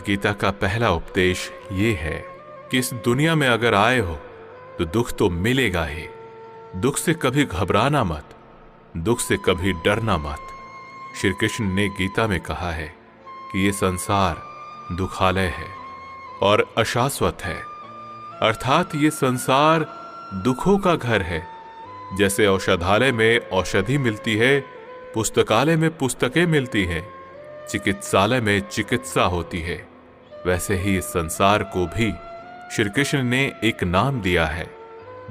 गीता का पहला उपदेश ये है कि इस दुनिया में अगर आए हो तो दुख तो मिलेगा ही। दुख से कभी घबराना मत, दुख से कभी डरना मत। श्री कृष्ण ने गीता में कहा है कि ये संसार दुखालय है और अशाश्वत है, अर्थात ये संसार दुखों का घर है। जैसे औषधालय में औषधि मिलती है, पुस्तकालय में पुस्तकें मिलती हैं, चिकित्सालय में चिकित्सा होती है, वैसे ही इस संसार को भी श्री कृष्ण ने एक नाम दिया है,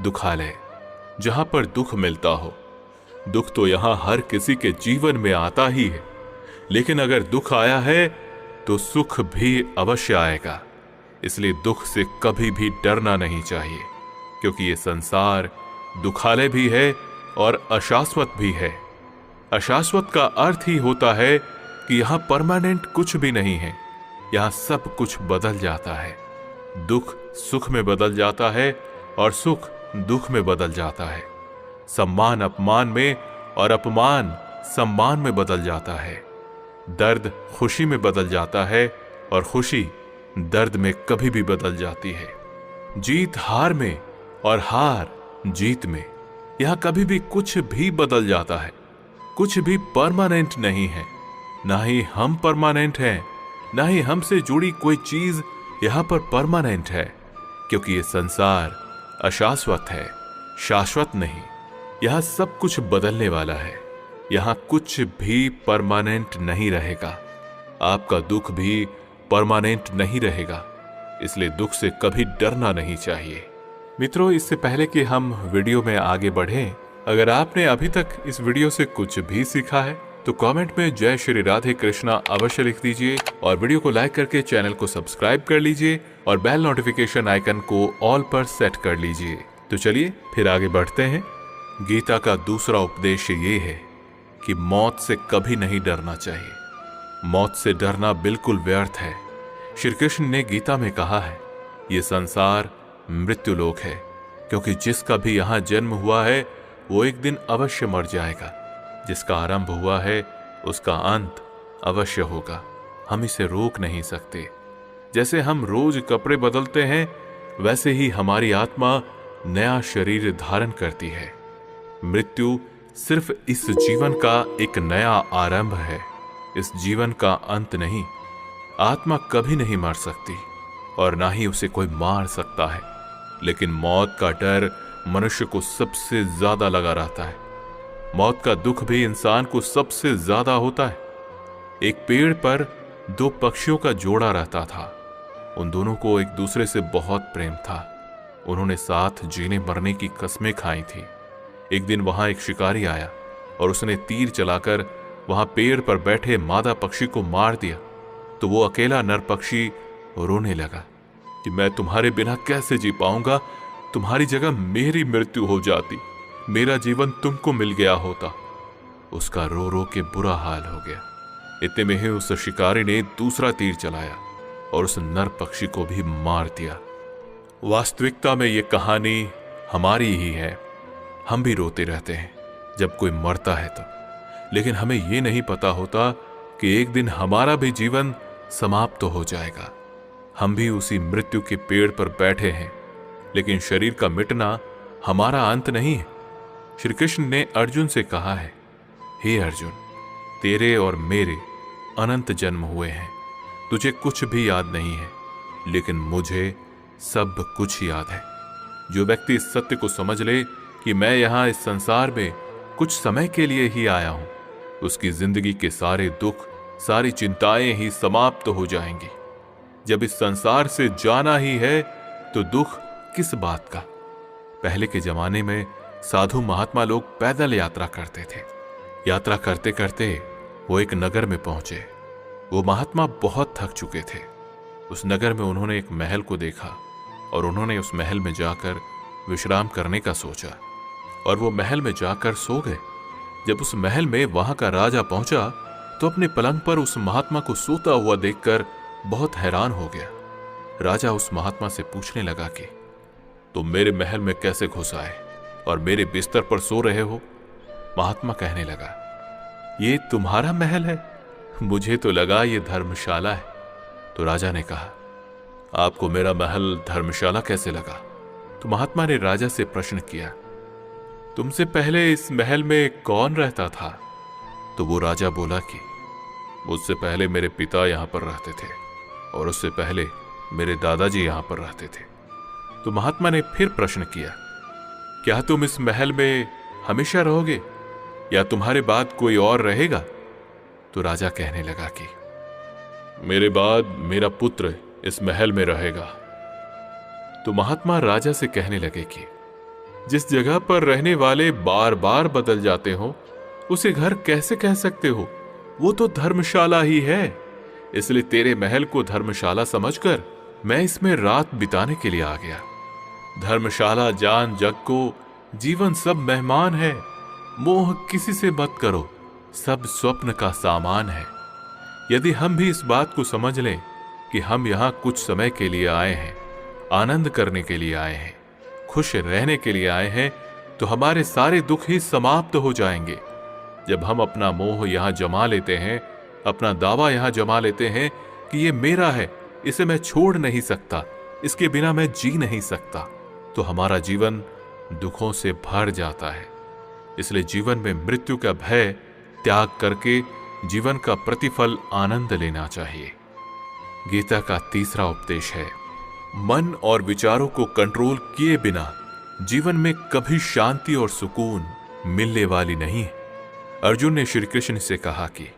दुखालय, जहां पर दुख मिलता हो। दुख तो यहां हर किसी के जीवन में आता ही है, लेकिन अगर दुख आया है तो सुख भी अवश्य आएगा। इसलिए दुख से कभी भी डरना नहीं चाहिए, क्योंकि ये संसार दुखालय भी है और अशाश्वत भी है। अशाश्वत का अर्थ ही होता है कि यहां परमानेंट कुछ भी नहीं है, यहां सब कुछ बदल जाता है। दुख सुख में बदल जाता है और सुख दुख में बदल जाता है। सम्मान अपमान में और अपमान सम्मान में बदल जाता है। दर्द खुशी में बदल जाता है और खुशी दर्द में कभी भी बदल जाती है। जीत हार में और हार जीत में, यहां कभी भी कुछ भी बदल जाता है। कुछ भी परमानेंट नहीं है, ना ही हम परमानेंट हैं, ना ही हमसे जुड़ी कोई चीज यहां पर परमानेंट है, क्योंकि ये संसार अशाश्वत है, शाश्वत नहीं। यहां सब कुछ बदलने वाला है, यहां कुछ भी परमानेंट नहीं रहेगा। आपका दुख भी परमानेंट नहीं रहेगा, इसलिए दुख से कभी डरना नहीं चाहिए। मित्रों, इससे पहले कि हम वीडियो में आगे बढ़ें, अगर आपने अभी तक इस वीडियो से कुछ भी सीखा है तो कमेंट में जय श्री राधे कृष्णा अवश्य लिख दीजिए और वीडियो को लाइक करके चैनल को सब्सक्राइब कर लीजिए और बेल नोटिफिकेशन आइकन को ऑल पर सेट कर लीजिए। तो चलिए फिर आगे बढ़ते हैं। गीता का दूसरा उपदेश ये है कि मौत से कभी नहीं डरना चाहिए। मौत से डरना बिल्कुल व्यर्थ है। श्री कृष्ण ने गीता में कहा है, ये संसार मृत्युलोक है, क्योंकि जिसका भी यहां जन्म हुआ है वो एक दिन अवश्य मर जाएगा। जिसका आरंभ हुआ है उसका अंत अवश्य होगा। हम इसे रोक नहीं सकते। जैसे हम रोज कपड़े बदलते हैं, वैसे ही हमारी आत्मा नया शरीर धारण करती है। मृत्यु सिर्फ इस जीवन का एक नया आरंभ है, इस जीवन का अंत नहीं। आत्मा कभी नहीं मर सकती और ना ही उसे कोई मार सकता है, लेकिन मौत का डर मनुष्य को सबसे ज्यादा लगा रहता है। मौत का दुख भी इंसान को सबसे ज्यादा होता है। एक पेड़ पर दो पक्षियों का जोड़ा रहता था। उन दोनों को एक दूसरे से बहुत प्रेम था। उन्होंने साथ जीने मरने की कस्में खाई थी। एक दिन वहां एक शिकारी आया और उसने तीर चलाकर वहां पेड़ पर बैठे मादा पक्षी को मार दिया। तो वो अकेला नर पक्षी रोने लगा कि मैं तुम्हारे बिना कैसे जी पाऊंगा, तुम्हारी जगह मेरी मृत्यु हो जाती, मेरा जीवन तुमको मिल गया होता। उसका रो रो के बुरा हाल हो गया। इतने में ही उस शिकारी ने दूसरा तीर चलाया और उस नर पक्षी को भी मार दिया। वास्तविकता में यह कहानी हमारी ही है। हम भी रोते रहते हैं जब कोई मरता है तो, लेकिन हमें यह नहीं पता होता कि एक दिन हमारा भी जीवन समाप्त हो जाएगा। हम भी उसी मृत्यु के पेड़ पर बैठे हैं, लेकिन शरीर का मिटना हमारा अंत नहीं है। श्री कृष्ण ने अर्जुन से कहा है, हे अर्जुन, तेरे और मेरे अनंत जन्म हुए हैं, तुझे कुछ भी याद नहीं है, लेकिन मुझे सब कुछ याद है। जो व्यक्ति इस सत्य को समझ ले कि मैं यहां इस संसार में कुछ समय के लिए ही आया हूं, उसकी जिंदगी के सारे दुख, सारी चिंताएं ही समाप्त हो जाएंगी। जब इस संसार से जाना ही है तो दुख किस बात का। पहले के जमाने में साधु महात्मा लोग पैदल यात्रा करते थे। यात्रा करते करते वो एक नगर में पहुंचे। वो महात्मा बहुत थक चुके थे। उस नगर में उन्होंने एक महल को देखा और उन्होंने उस महल में जाकर विश्राम करने का सोचा और वो महल में जाकर सो गए। जब उस महल में वहां का राजा पहुंचा तो अपने पलंग पर उस महात्मा को सोता हुआ देखकर बहुत हैरान हो गया। राजा उस महात्मा से पूछने लगा कि तुम मेरे महल में कैसे घुस आए और मेरे बिस्तर पर सो रहे हो? महात्मा कहने लगा, ये तुम्हारा महल है? मुझे तो लगा ये धर्मशाला है। तो राजा ने कहा, आपको मेरा महल धर्मशाला कैसे लगा? तो महात्मा ने राजा से प्रश्न किया, तुमसे पहले इस महल में कौन रहता था? तो वो राजा बोला कि मुझसे पहले मेरे पिता यहां पर रहते थे और उससे पहले मेरे दादाजी यहां पर रहते थे। तो महात्मा ने फिर प्रश्न किया, क्या तुम इस महल में हमेशा रहोगे या तुम्हारे बाद कोई और रहेगा? तो राजा कहने लगा कि मेरे बाद मेरा पुत्र इस महल में रहेगा। तो महात्मा राजा से कहने लगे कि जिस जगह पर रहने वाले बार बार बदल जाते हो उसे घर कैसे कह सकते हो? वो तो धर्मशाला ही है। इसलिए तेरे महल को धर्मशाला समझकर मैं इसमें रात बिताने के लिए आ गया। धर्मशाला जान जग को जीवन सब मेहमान है। मोह किसी से मत करो, सब स्वप्न का सामान है। यदि हम भी इस बात को समझ लें कि हम यहां कुछ समय के लिए आए हैं, आनंद करने के लिए आए हैं, खुश रहने के लिए आए हैं, तो हमारे सारे दुख ही समाप्त हो जाएंगे। जब हम अपना मोह यहां जमा लेते हैं, अपना दावा यहां जमा लेते हैं कि ये मेरा है, इसे मैं छोड़ नहीं सकता, इसके बिना मैं जी नहीं सकता, तो हमारा जीवन दुखों से भर जाता है। इसलिए जीवन में मृत्यु का भय त्याग करके जीवन का प्रतिफल आनंद लेना चाहिए। गीता का तीसरा उपदेश है, मन और विचारों को कंट्रोल किए बिना जीवन में कभी शांति और सुकून मिलने वाली नहीं है। अर्जुन ने श्री कृष्ण से कहा कि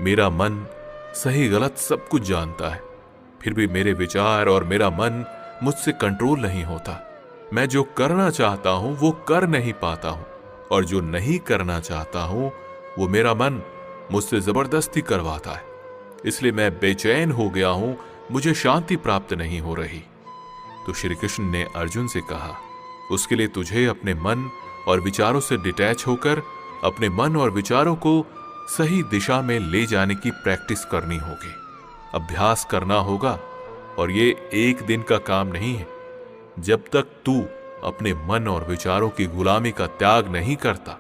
मेरा मन सही गलत सब कुछ जानता है, फिर भी मेरे विचार और मेरा मन मुझसे कंट्रोल नहीं होता। मैं जो करना चाहता हूं वो कर नहीं पाता हूं, और जो नहीं करना चाहता हूं वो मेरा मन मुझसे जबरदस्ती करवाता है। इसलिए मैं बेचैन हो गया हूं, मुझे शांति प्राप्त नहीं हो रही। तो श्री कृष्ण ने अर्जुन से कहा, उसके लिए तुझे अपने मन और विचारों से डिटैच होकर अपने मन और विचारों को सही दिशा में ले जाने की प्रैक्टिस करनी होगी, अभ्यास करना होगा। और ये एक दिन का काम नहीं है। जब तक तू अपने मन और विचारों की गुलामी का त्याग नहीं करता,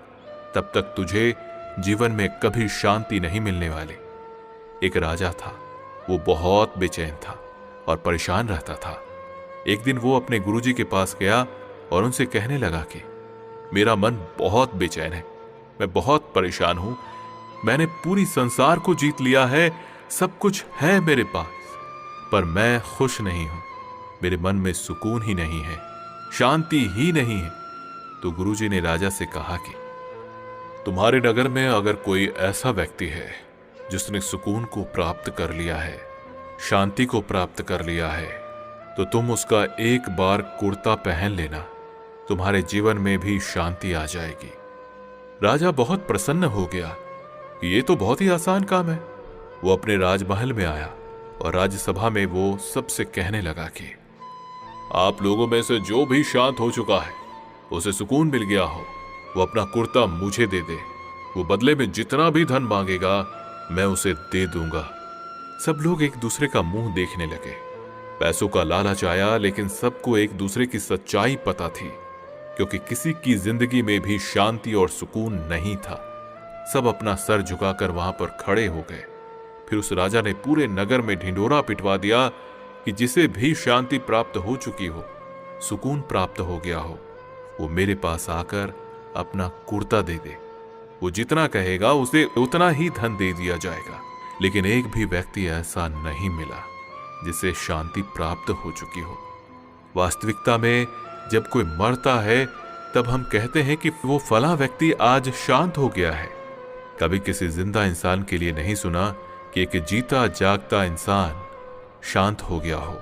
तब तक तुझे जीवन में कभी शांति नहीं मिलने वाली। एक राजा था, वो बहुत बेचैन था और परेशान रहता था। एक दिन वो अपने गुरुजी के पास गया और उनसे कहने लगा कि मेरा मन बहुत बेचैन है, मैं बहुत परेशान हूं, मैंने पूरी संसार को जीत लिया है, सब कुछ है मेरे पास, पर मैं खुश नहीं हूं, मेरे मन में सुकून ही नहीं है, शांति ही नहीं है। तो गुरुजी ने राजा से कहा कि तुम्हारे नगर में अगर कोई ऐसा व्यक्ति है जिसने सुकून को प्राप्त कर लिया है, शांति को प्राप्त कर लिया है, तो तुम उसका एक बार कुर्ता पहन लेना, तुम्हारे जीवन में भी शांति आ जाएगी। राजा बहुत प्रसन्न हो गया, ये तो बहुत ही आसान काम है। वो अपने राजमहल में आया और राज्यसभा में वो सबसे कहने लगा कि आप लोगों में से जो भी शांत हो चुका है, उसे सुकून मिल गया हो, वो अपना कुर्ता मुझे दे दे। वो बदले में जितना भी धन मांगेगा मैं उसे दे दूंगा। सब लोग एक दूसरे का मुंह देखने लगे। पैसों का लालच आया, लेकिन सबको एक दूसरे की सच्चाई पता थी, क्योंकि किसी की जिंदगी में भी शांति और सुकून नहीं था। सब अपना सर झुकाकर वहां पर खड़े हो गए। फिर उस राजा ने पूरे नगर में ढिंढोरा पिटवा दिया कि जिसे भी शांति प्राप्त हो चुकी हो, सुकून प्राप्त हो गया हो, वो मेरे पास आकर अपना कुर्ता दे दे। वो जितना कहेगा उसे उतना ही धन दे दिया जाएगा। लेकिन एक भी व्यक्ति ऐसा नहीं मिला जिसे शांति प्राप्त हो चुकी हो। वास्तविकता में जब कोई मरता है तब हम कहते हैं कि वो फला व्यक्ति आज शांत हो गया है। कभी किसी जिंदा इंसान के लिए नहीं सुना कि एक जीता जागता इंसान शांत हो गया हो।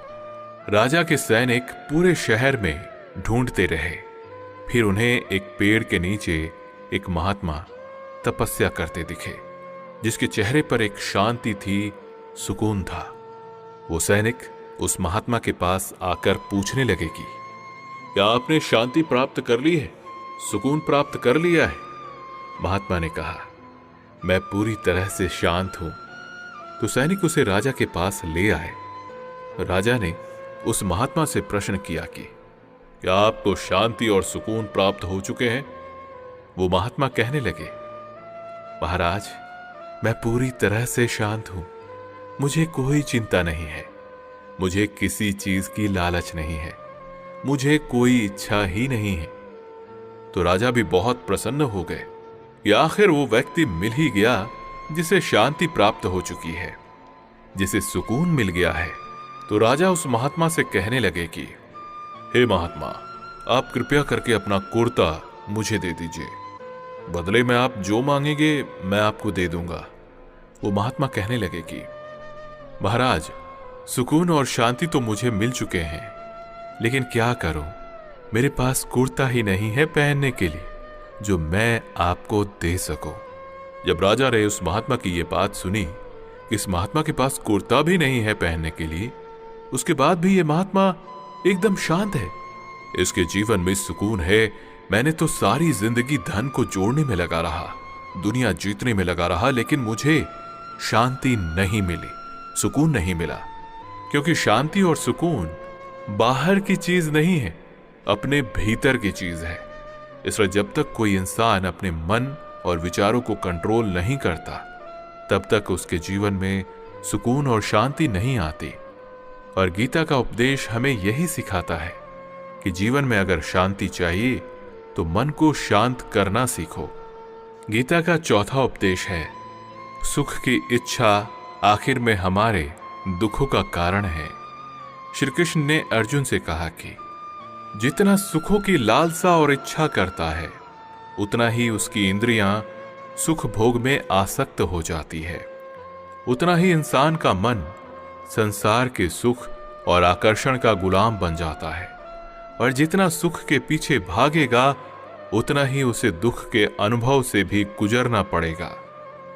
राजा के सैनिक पूरे शहर में ढूंढते रहे। फिर उन्हें एक पेड़ के नीचे एक महात्मा तपस्या करते दिखे, जिसके चेहरे पर एक शांति थी, सुकून था। वो सैनिक उस महात्मा के पास आकर पूछने लगे कि क्या आपने शांति प्राप्त कर ली है, सुकून प्राप्त कर लिया है? महात्मा ने कहा, मैं पूरी तरह से शांत हूं। तो सैनिक उसे राजा के पास ले आए। राजा ने उस महात्मा से प्रश्न किया कि क्या आपको शांति और सुकून प्राप्त हो चुके हैं? वो महात्मा कहने लगे, महाराज, मैं पूरी तरह से शांत हूं, मुझे कोई चिंता नहीं है, मुझे किसी चीज की लालच नहीं है, मुझे कोई इच्छा ही नहीं है। तो राजा भी बहुत प्रसन्न हो गए कि आखिर वो व्यक्ति मिल ही गया जिसे शांति प्राप्त हो चुकी है, जिसे सुकून मिल गया है। तो राजा उस महात्मा से कहने लगे कि हे महात्मा, आप कृपया करके अपना कुर्ता मुझे दे दीजिए, बदले में आप जो मांगेंगे मैं आपको दे दूंगा। वो महात्मा कहने लगे कि महाराज, सुकून और शांति तो मुझे मिल चुके हैं, लेकिन क्या करूं, मेरे पास कुर्ता ही नहीं है पहनने के लिए जो मैं आपको दे सकूं। जब राजा ने उस महात्मा की ये बात सुनी कि इस महात्मा के पास कुर्ता भी नहीं है पहनने के लिए, उसके बाद भी ये महात्मा एकदम शांत है, इसके जीवन में सुकून है। मैंने तो सारी जिंदगी धन को जोड़ने में लगा रहा, दुनिया जीतने में लगा रहा, लेकिन मुझे शांति नहीं मिली, सुकून नहीं मिला। क्योंकि शांति और सुकून बाहर की चीज नहीं है, अपने भीतर की चीज है। इसलिए जब तक कोई इंसान अपने मन और विचारों को कंट्रोल नहीं करता, तब तक उसके जीवन में सुकून और शांति नहीं आती। और गीता का उपदेश हमें यही सिखाता है कि जीवन में अगर शांति चाहिए तो मन को शांत करना सीखो। गीता का चौथा उपदेश है, सुख की इच्छा आखिर में हमारे दुखों का कारण है। श्री कृष्ण ने अर्जुन से कहा कि जितना सुखों की लालसा और इच्छा करता है, उतना ही उसकी इंद्रियां सुख भोग में आसक्त हो जाती है, उतना ही इंसान का मन संसार के सुख और आकर्षण का गुलाम बन जाता है। और जितना सुख के पीछे भागेगा, उतना ही उसे दुख के अनुभव से भी गुजरना पड़ेगा,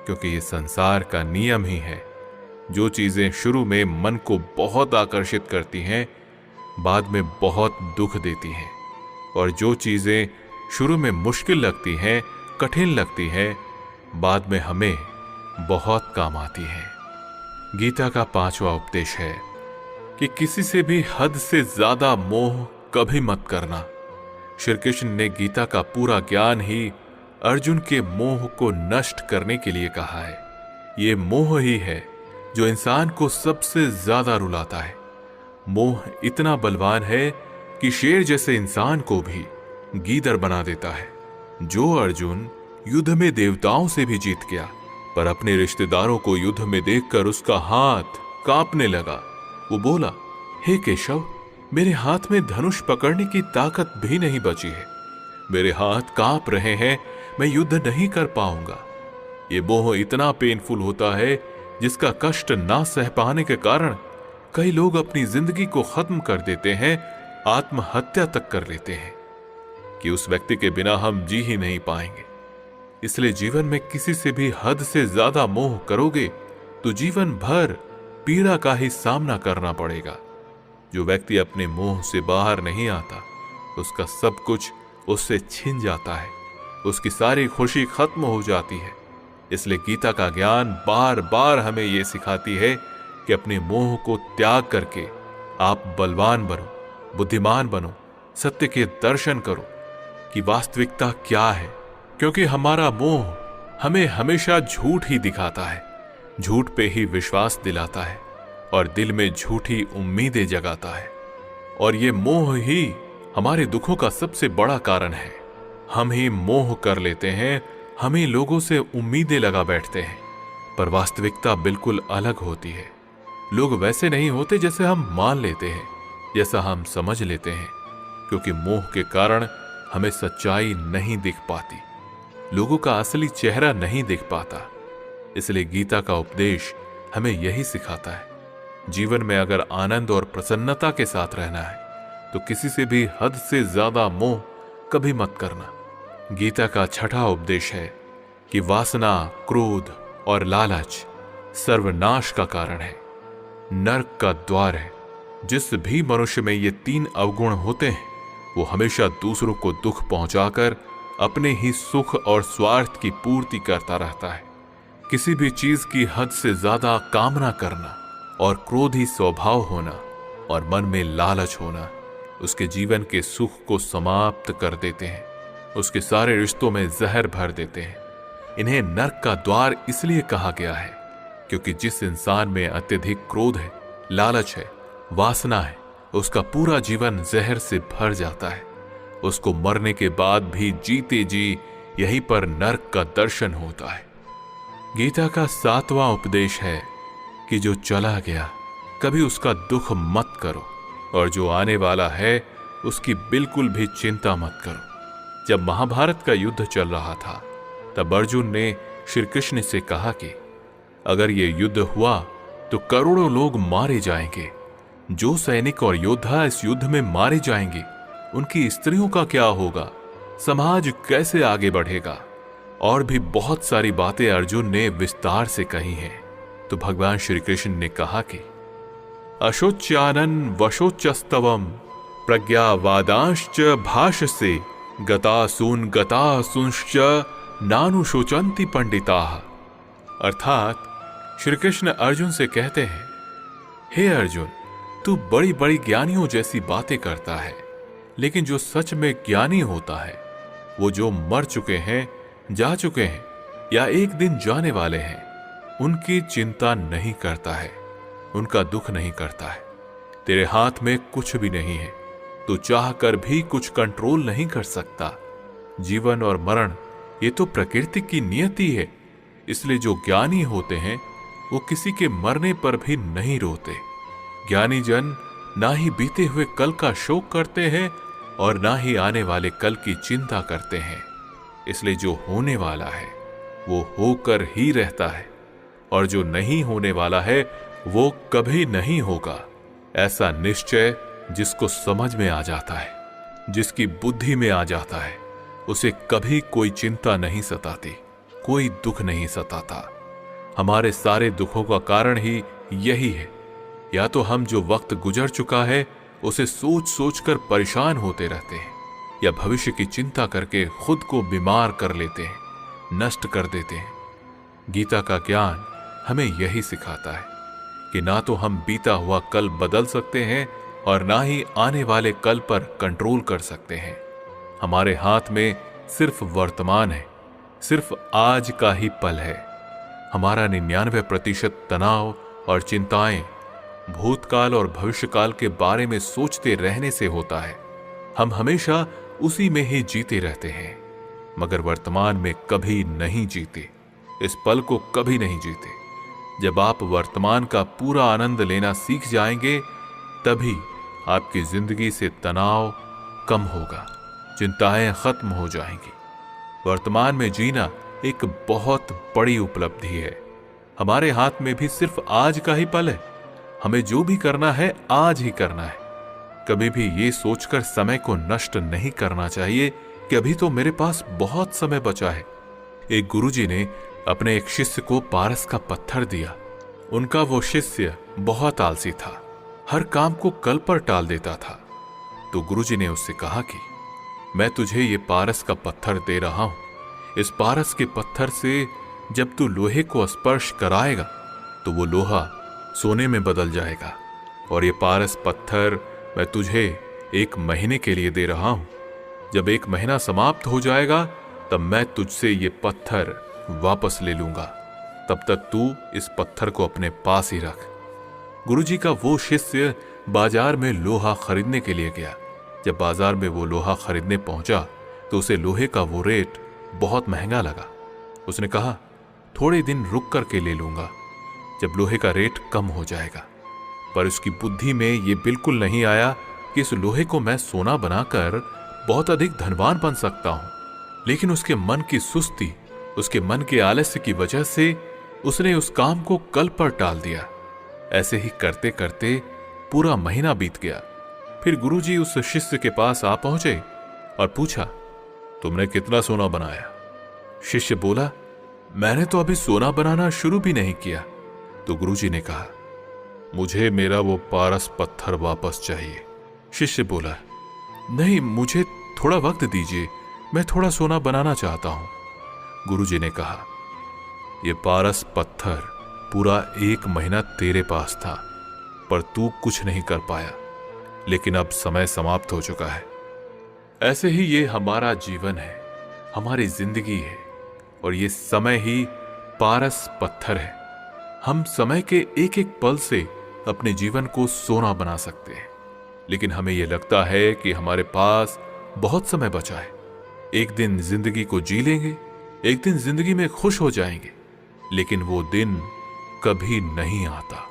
क्योंकि ये संसार का नियम ही है। जो चीजें शुरू में मन को बहुत आकर्षित करती हैं, बाद में बहुत दुख देती हैं, और जो चीजें शुरू में मुश्किल लगती हैं, कठिन लगती हैं, बाद में हमें बहुत काम आती हैं। गीता का पांचवा उपदेश है कि किसी से भी हद से ज्यादा मोह कभी मत करना। श्री कृष्ण ने गीता का पूरा ज्ञान ही अर्जुन के मोह को नष्ट करने के लिए कहा है। ये मोह ही है जो इंसान को सबसे ज्यादा रुलाता है। मोह इतना बलवान है कि शेर जैसे इंसान को भी गीदड़ बना देता है। जो अर्जुन युद्ध में देवताओं से भी जीत गया, पर अपने रिश्तेदारों को युद्ध में देखकर उसका हाथ कांपने लगा। वो बोला, हे केशव, मेरे हाथ में धनुष पकड़ने की ताकत भी नहीं बची है, मेरे हाथ कांप रहे हैं, मैं युद्ध नहीं कर पाऊंगा। ये मोह इतना पेनफुल होता है जिसका कष्ट ना सह पाने के कारण कई लोग अपनी जिंदगी को खत्म कर देते हैं, आत्महत्या तक कर लेते हैं कि उस व्यक्ति के बिना हम जी ही नहीं पाएंगे। इसलिए जीवन में किसी से भी हद से ज्यादा मोह करोगे तो जीवन भर पीड़ा का ही सामना करना पड़ेगा। जो व्यक्ति अपने मोह से बाहर नहीं आता, उसका सब कुछ उससे छिन जाता है, उसकी सारी खुशी खत्म हो जाती है। इसलिए गीता का ज्ञान बार बार हमें यह सिखाती है कि अपने मोह को त्याग करके आप बलवान बनो, बुद्धिमान बनो, सत्य के दर्शन करो कि वास्तविकता क्या है। क्योंकि हमारा मोह हमें हमेशा झूठ ही दिखाता है, झूठ पे ही विश्वास दिलाता है और दिल में झूठी उम्मीदें जगाता है। और ये मोह ही हमारे दुखों का सबसे बड़ा कारण है। हम ही मोह कर लेते हैं, हम ही लोगों से उम्मीदें लगा बैठते हैं, पर वास्तविकता बिल्कुल अलग होती है। लोग वैसे नहीं होते जैसे हम मान लेते हैं, जैसा हम समझ लेते हैं, क्योंकि मोह के कारण हमें सच्चाई नहीं दिख पाती, लोगों का असली चेहरा नहीं दिख पाता। इसलिए गीता का उपदेश हमें यही सिखाता है, जीवन में अगर आनंद और प्रसन्नता के साथ रहना है तो किसी से भी हद से ज्यादा मोह कभी मत करना। गीता का छठा उपदेश है कि वासना, क्रोध और लालच सर्वनाश का कारण है, नरक का द्वार है। जिस भी मनुष्य में ये तीन अवगुण होते हैं, वो हमेशा दूसरों को दुख पहुंचाकर अपने ही सुख और स्वार्थ की पूर्ति करता रहता है। किसी भी चीज की हद से ज्यादा कामना करना और क्रोधी स्वभाव होना और मन में लालच होना उसके जीवन के सुख को समाप्त कर देते हैं, उसके सारे रिश्तों में जहर भर देते हैं। इन्हें नरक का द्वार इसलिए कहा गया है क्योंकि जिस इंसान में अत्यधिक क्रोध है, लालच है, वासना है, उसका पूरा जीवन जहर से भर जाता है। उसको मरने के बाद भी जीते जी यहीं पर नर्क का दर्शन होता है। गीता का 7वां उपदेश है कि जो चला गया कभी उसका दुख मत करो, और जो आने वाला है उसकी बिल्कुल भी चिंता मत करो। जब महाभारत का युद्ध चल रहा था तब अर्जुन ने श्री कृष्ण से कहा कि अगर ये युद्ध हुआ तो करोड़ों लोग मारे जाएंगे। जो सैनिक और योद्धा इस युद्ध में मारे जाएंगे उनकी स्त्रियों का क्या होगा, समाज कैसे आगे बढ़ेगा। और भी बहुत सारी बातें अर्जुन ने विस्तार से कही हैं। तो भगवान श्री कृष्ण ने कहा कि अशोच्यानन वशोच्चस्तवम प्रज्ञावादांश्च भाषसे गतासून गतासूंश्च नानुशोचन्ति पंडिताः। अर्थात श्री कृष्ण अर्जुन से कहते हैं, हे अर्जुन, तू बड़ी बड़ी ज्ञानियों जैसी बातें करता है, लेकिन जो सच में ज्ञानी होता है वो जो मर चुके हैं, जा चुके हैं या एक दिन जाने वाले हैं, उनकी चिंता नहीं करता है, उनका दुख नहीं करता है। तेरे हाथ में कुछ भी नहीं है, तू चाह कर भी कुछ कंट्रोल नहीं कर सकता। जीवन और मरण ये तो प्रकृति की नियति है। इसलिए जो ज्ञानी होते हैं वो किसी के मरने पर भी नहीं रोते। ज्ञानी जन ना ही बीते हुए कल का शोक करते हैं और ना ही आने वाले कल की चिंता करते हैं। इसलिए जो होने वाला है वो होकर ही रहता है, और जो नहीं होने वाला है वो कभी नहीं होगा। ऐसा निश्चय जिसको समझ में आ जाता है, जिसकी बुद्धि में आ जाता है, उसे कभी कोई चिंता नहीं सताती, कोई दुख नहीं सताता। हमारे सारे दुखों का कारण ही यही है। या तो हम जो वक्त गुजर चुका है उसे सोच सोच कर परेशान होते रहते हैं, या भविष्य की चिंता करके खुद को बीमार कर लेते हैं, नष्ट कर देते हैं। गीता का ज्ञान हमें यही सिखाता है कि ना तो हम बीता हुआ कल बदल सकते हैं और ना ही आने वाले कल पर कंट्रोल कर सकते हैं। हमारे हाथ में सिर्फ वर्तमान है, सिर्फ आज का ही पल है। हमारा 99% तनाव और चिंताएं भूतकाल और भविष्यकाल के बारे में सोचते रहने से होता है। हम हमेशा उसी में ही जीते रहते हैं, मगर वर्तमान में कभी नहीं जीते, इस पल को कभी नहीं जीते। जब आप वर्तमान का पूरा आनंद लेना सीख जाएंगे तभी आपकी जिंदगी से तनाव कम होगा, चिंताएं खत्म हो जाएंगी। वर्तमान में जीना एक बहुत बड़ी उपलब्धि है। हमारे हाथ में भी सिर्फ आज का ही पल है। हमें जो भी करना है आज ही करना है। कभी भी ये सोचकर समय को नष्ट नहीं करना चाहिए कि अभी तो मेरे पास बहुत समय बचा है। एक गुरुजी ने अपने एक शिष्य को पारस का पत्थर दिया। उनका वो शिष्य बहुत आलसी था, हर काम को कल पर टाल देता था। तो गुरुजी ने उससे कहा कि मैं तुझे ये पारस का पत्थर दे रहा हूं। इस पारस के पत्थर से जब तू लोहे को स्पर्श कराएगा तो वो लोहा सोने में बदल जाएगा, और ये पारस पत्थर मैं तुझे 1 महीने के लिए दे रहा हूं। जब 1 महीना समाप्त हो जाएगा तब मैं तुझसे ये पत्थर वापस ले लूंगा। तब तक तू इस पत्थर को अपने पास ही रख। गुरुजी का वो शिष्य बाजार में लोहा खरीदने के लिए गया। जब बाजार में वो लोहा खरीदने पहुंचा तो उसे लोहे का वो रेट बहुत महंगा लगा। उसने कहा, थोड़े दिन रुक करके ले लूंगा, जब लोहे का रेट कम हो जाएगा। पर उसकी बुद्धि में ये बिल्कुल नहीं आया कि इस लोहे को मैं सोना बनाकर बहुत अधिक धनवान बन सकता हूं। लेकिन उसके मन की सुस्ती, उसके मन के आलस्य की वजह से उसने उस काम को कल पर टाल दिया। ऐसे ही करते करते पूरा महीना बीत गया। फिर गुरुजी उस शिष्य के पास आ पहुंचे और पूछा, तुमने कितना सोना बनाया? शिष्य बोला, मैंने तो अभी सोना बनाना शुरू भी नहीं किया। तो गुरुजी ने कहा, मुझे मेरा वो पारस पत्थर वापस चाहिए। शिष्य बोला, नहीं, मुझे थोड़ा वक्त दीजिए, मैं थोड़ा सोना बनाना चाहता हूं। गुरुजी ने कहा, ये पारस पत्थर पूरा 1 महीना तेरे पास था, पर तू कुछ नहीं कर पाया, लेकिन अब समय समाप्त हो चुका है। ऐसे ही ये हमारा जीवन है, हमारी जिंदगी है, और ये समय ही पारस पत्थर है। हम समय के एक एक पल से अपने जीवन को सोना बना सकते हैं, लेकिन हमें यह लगता है कि हमारे पास बहुत समय बचा है। एक दिन जिंदगी को जी लेंगे, एक दिन जिंदगी में खुश हो जाएंगे, लेकिन वो दिन कभी नहीं आता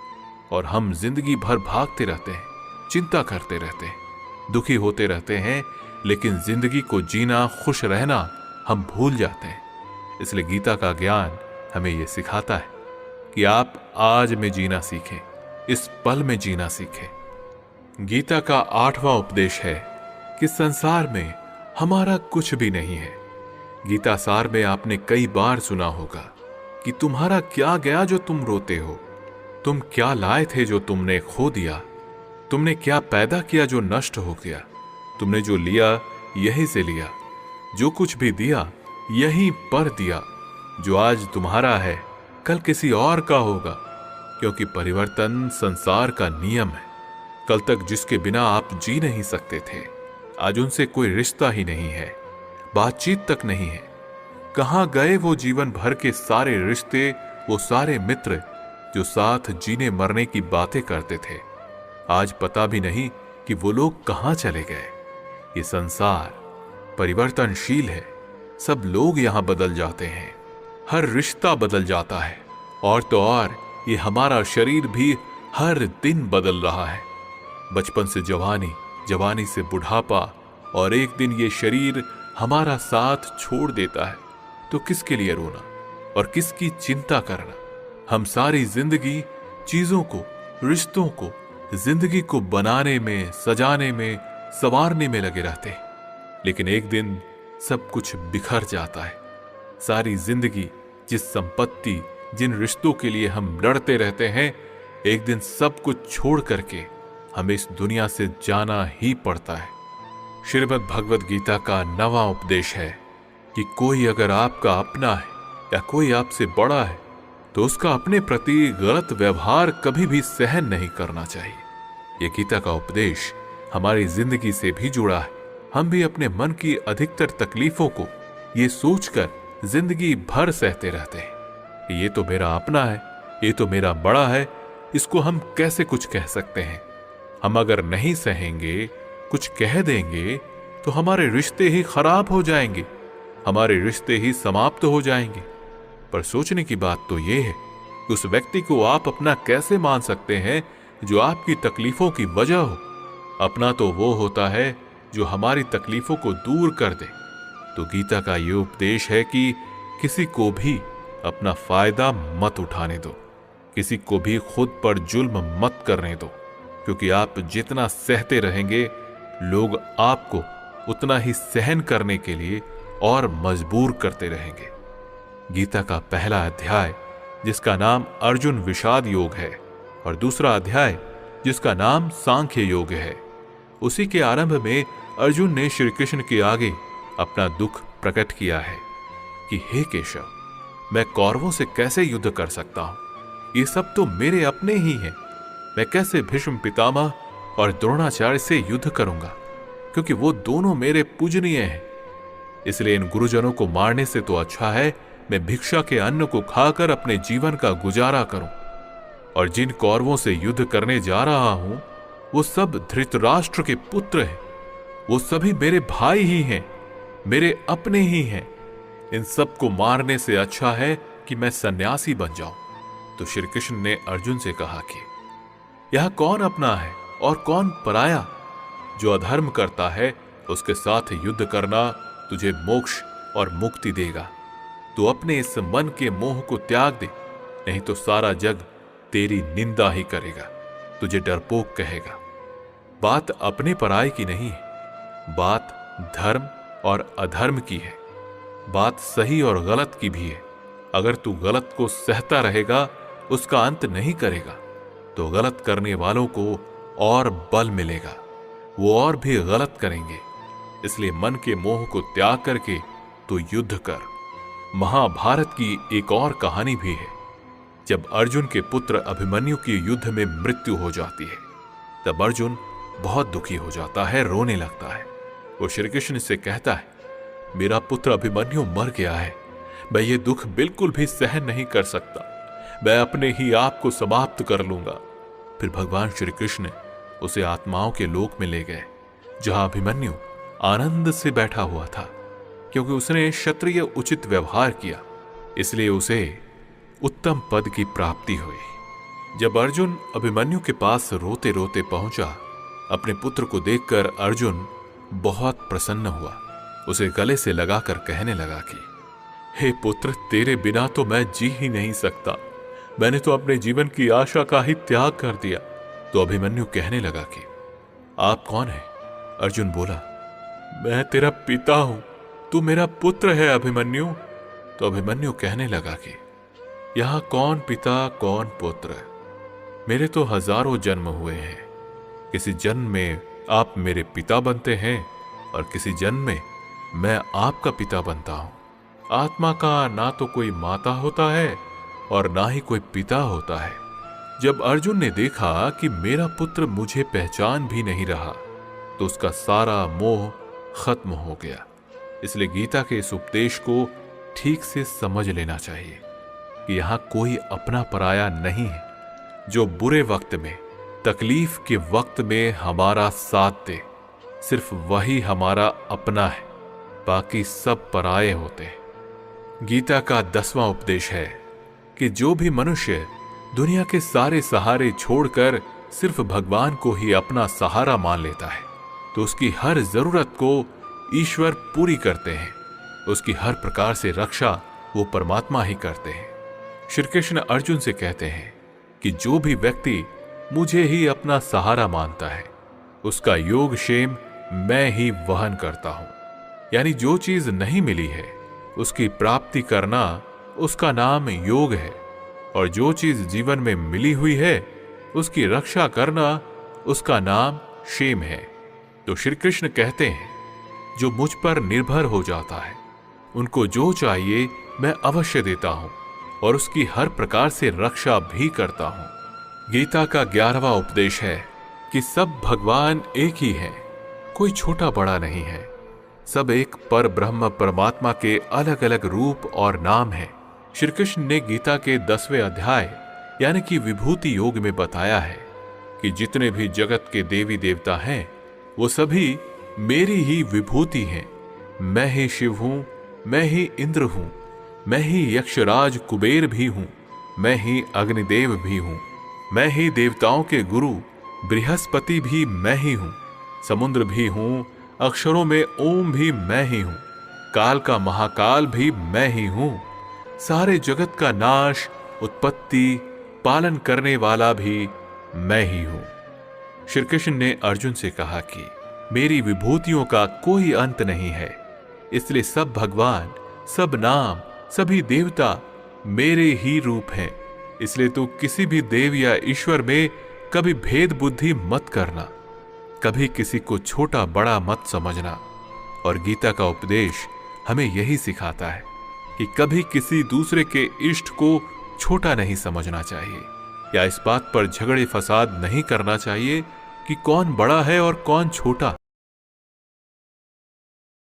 और हम जिंदगी भर भागते रहते हैं, चिंता करते रहते हैं, दुखी होते रहते हैं, लेकिन जिंदगी को जीना, खुश रहना हम भूल जाते हैं। इसलिए गीता का ज्ञान हमें यह सिखाता है कि आप आज में जीना सीखें, इस पल में जीना सीखें। गीता का 8वां उपदेश है कि संसार में हमारा कुछ भी नहीं है। गीता सार में आपने कई बार सुना होगा कि तुम्हारा क्या गया जो तुम रोते हो, तुम क्या लाए थे जो तुमने खो दिया, तुमने क्या पैदा किया जो नष्ट हो गया, तुमने जो लिया यहीं से लिया, जो कुछ भी दिया यहीं पर दिया। जो आज तुम्हारा है कल किसी और का होगा, क्योंकि परिवर्तन संसार का नियम है। कल तक जिसके बिना आप जी नहीं सकते थे, आज उनसे कोई रिश्ता ही नहीं है, बातचीत तक नहीं है। कहां गए वो जीवन भर के सारे रिश्ते, वो सारे मित्र जो साथ जीने मरने की बातें करते थे? आज पता भी नहीं कि वो लोग कहां चले गए। ये संसार परिवर्तनशील है, सब लोग यहां बदल जाते हैं, हर रिश्ता बदल जाता है, और तो और ये हमारा शरीर भी हर दिन बदल रहा है। बचपन से जवानी, जवानी से बुढ़ापा, और एक दिन ये शरीर हमारा साथ छोड़ देता है। तो किसके लिए रोना और किसकी चिंता करना? हम सारी जिंदगी चीजों को, रिश्तों को, जिंदगी को बनाने में, सजाने में, संवारने में लगे रहते हैं, लेकिन एक दिन सब कुछ बिखर जाता है। सारी जिंदगी जिस संपत्ति, जिन रिश्तों के लिए हम लड़ते रहते हैं, एक दिन सब कुछ छोड़ करके हमें इस दुनिया से जाना ही पड़ता है। श्रीमद् भगवद गीता का 9वां उपदेश है कि कोई अगर आपका अपना है या कोई आपसे बड़ा है तो उसका अपने प्रति गलत व्यवहार कभी भी सहन नहीं करना चाहिए। यह गीता का उपदेश हमारी जिंदगी से भी जुड़ा है। हम भी अपने मन की अधिकतर तकलीफों को ये सोचकर जिंदगी भर सहते रहते हैं, ये तो मेरा अपना है, ये तो मेरा बड़ा है, इसको हम कैसे कुछ कह सकते हैं। हम अगर नहीं सहेंगे, कुछ कह देंगे तो हमारे रिश्ते ही खराब हो जाएंगे, हमारे रिश्ते ही समाप्त हो जाएंगे। पर सोचने की बात तो यह है कि उस व्यक्ति को आप अपना कैसे मान सकते हैं जो आपकी तकलीफों की वजह हो। अपना तो वो होता है जो हमारी तकलीफों को दूर कर दे। तो गीता का यह उपदेश है कि किसी को भी अपना फायदा मत उठाने दो, किसी को भी खुद पर जुल्म मत करने दो, क्योंकि आप जितना सहते रहेंगे, लोग आपको उतना ही सहन करने के लिए और मजबूर करते रहेंगे। गीता का पहला अध्याय जिसका नाम अर्जुन विषाद योग है और दूसरा अध्याय जिसका नाम सांख्य योग है, उसी के आरंभ में अर्जुन ने श्री कृष्ण के आगे अपना दुख प्रकट किया है कि हे केशव, मैं कौरवों से कैसे युद्ध कर सकता हूं? ये सब तो मेरे अपने ही हैं। मैं कैसे भीष्म पितामह और द्रोणाचार्य से युद्ध करूंगा, क्योंकि वो दोनों मेरे पूजनीय हैं। इसलिए इन गुरुजनों को मारने से तो अच्छा है मैं भिक्षा के अन्न को खाकर अपने जीवन का गुजारा करूं। और जिन कौरवों से युद्ध करने जा रहा हूं, वो सब धृतराष्ट्र के पुत्र हैं, वो सभी मेरे भाई ही हैं, मेरे अपने ही हैं। इन सब को मारने से अच्छा है कि मैं सन्यासी बन जाऊं। तो श्री कृष्ण ने अर्जुन से कहा कि यह कौन अपना है और कौन पराया? जो अधर्म करता है उसके साथ युद्ध करना तुझे मोक्ष और मुक्ति देगा। तू अपने इस मन के मोह को त्याग दे, नहीं तो सारा जग तेरी निंदा ही करेगा, तुझे डरपोक कहेगा। बात अपने पराये की नहीं है, बात धर्म और अधर्म की है, बात सही और गलत की भी है। अगर तू गलत को सहता रहेगा, उसका अंत नहीं करेगा, तो गलत करने वालों को और बल मिलेगा, वो और भी गलत करेंगे। इसलिए मन के मोह को त्याग करके तू युद्ध कर। महाभारत की एक और कहानी भी है। जब अर्जुन के पुत्र अभिमन्यु की युद्ध में मृत्यु हो जाती है, तब अर्जुन बहुत दुखी हो जाता है, रोने लगता है। वो श्री कृष्ण से कहता है, मेरा पुत्र अभिमन्यु मर गया है, मैं ये दुख बिल्कुल भी सहन नहीं कर सकता, मैं अपने ही आप को समाप्त कर लूंगा। फिर भगवान श्री कृष्ण उसे आत्माओं के लोक में ले गए, जहां अभिमन्यु आनंद से बैठा हुआ था। क्योंकि उसने क्षत्रिय उचित व्यवहार किया, इसलिए उसे उत्तम पद की प्राप्ति हुई। जब अर्जुन अभिमन्यु के पास रोते रोते पहुंचा, अपने पुत्र को देखकर अर्जुन बहुत प्रसन्न हुआ। उसे गले से लगाकर कहने लगा कि हे पुत्र, तेरे बिना तो मैं जी ही नहीं सकता। मैंने तो अपने जीवन की आशा का ही त्याग कर दिया। तो अभिमन्यु कहने लगा कि आप कौन हैं? अर्जुन बोला, मैं तेरा पिता हूं, तू मेरा पुत्र है अभिमन्यु। तो अभिमन्यु कहने लगा कि यहां कौन पिता कौन पुत्र? मेरे तो हजारों जन्म हुए हैं। किसी जन्म में आप मेरे पिता बनते हैं और किसी जन्म में मैं आपका पिता बनता हूं। आत्मा का ना तो कोई माता होता है और ना ही कोई पिता होता है। जब अर्जुन ने देखा कि मेरा पुत्र मुझे पहचान भी नहीं रहा, तो उसका सारा मोह खत्म हो गया। इसलिए गीता के इस उपदेश को ठीक से समझ लेना चाहिए कि यहां कोई अपना पराया नहीं है। जो बुरे वक्त में, तकलीफ के वक्त में हमारा साथ दे, सिर्फ वही हमारा अपना है, बाकी सब पराये होते हैं। गीता का 10वां उपदेश है कि जो भी मनुष्य दुनिया के सारे सहारे छोड़कर सिर्फ भगवान को ही अपना सहारा मान लेता है, तो उसकी हर जरूरत को ईश्वर पूरी करते हैं। उसकी हर प्रकार से रक्षा वो परमात्मा ही करते हैं। श्री कृष्ण अर्जुन से कहते हैं कि जो भी व्यक्ति मुझे ही अपना सहारा मानता है, उसका योग क्षेम मैं ही वहन करता हूं। यानी जो चीज नहीं मिली है उसकी प्राप्ति करना उसका नाम योग है, और जो चीज जीवन में मिली हुई है उसकी रक्षा करना उसका नाम क्षेम है। तो श्री कृष्ण कहते हैं, जो मुझ पर निर्भर हो जाता है उनको जो चाहिए मैं अवश्य देता हूं और उसकी हर प्रकार से रक्षा भी करता हूं। गीता का 11वां उपदेश है कि सब भगवान एक ही हैं, कोई छोटा बड़ा नहीं है। सब एक पर ब्रह्म परमात्मा के अलग अलग रूप और नाम हैं। श्री कृष्ण ने गीता के 10वें अध्याय यानी कि विभूति योग में बताया है कि जितने भी जगत के देवी देवता हैं वो सभी मेरी ही विभूति हैं। मैं ही शिव हूं, मैं ही इंद्र हूं, मैं ही यक्षराज कुबेर भी हूं, मैं ही अग्निदेव भी हूं, मैं ही देवताओं के गुरु बृहस्पति भी मैं ही हूं, समुद्र भी हूं, अक्षरों में ओम भी मैं ही हूं, काल का महाकाल भी मैं ही हूं, सारे जगत का नाश, उत्पत्ति, पालन करने वाला भी मैं ही हूं। श्री कृष्ण ने अर्जुन से कहा कि मेरी विभूतियों का कोई अंत नहीं है, इसलिए सब भगवान, सब नाम, सभी देवता मेरे ही रूप हैं। इसलिए तू किसी भी देव या ईश्वर में कभी भेद बुद्धि मत करना, कभी किसी को छोटा बड़ा मत समझना। और गीता का उपदेश हमें यही सिखाता है कि कभी किसी दूसरे के इष्ट को छोटा नहीं समझना चाहिए, या इस बात पर झगड़े फसाद नहीं करना चाहिए कि कौन बड़ा है और कौन छोटा।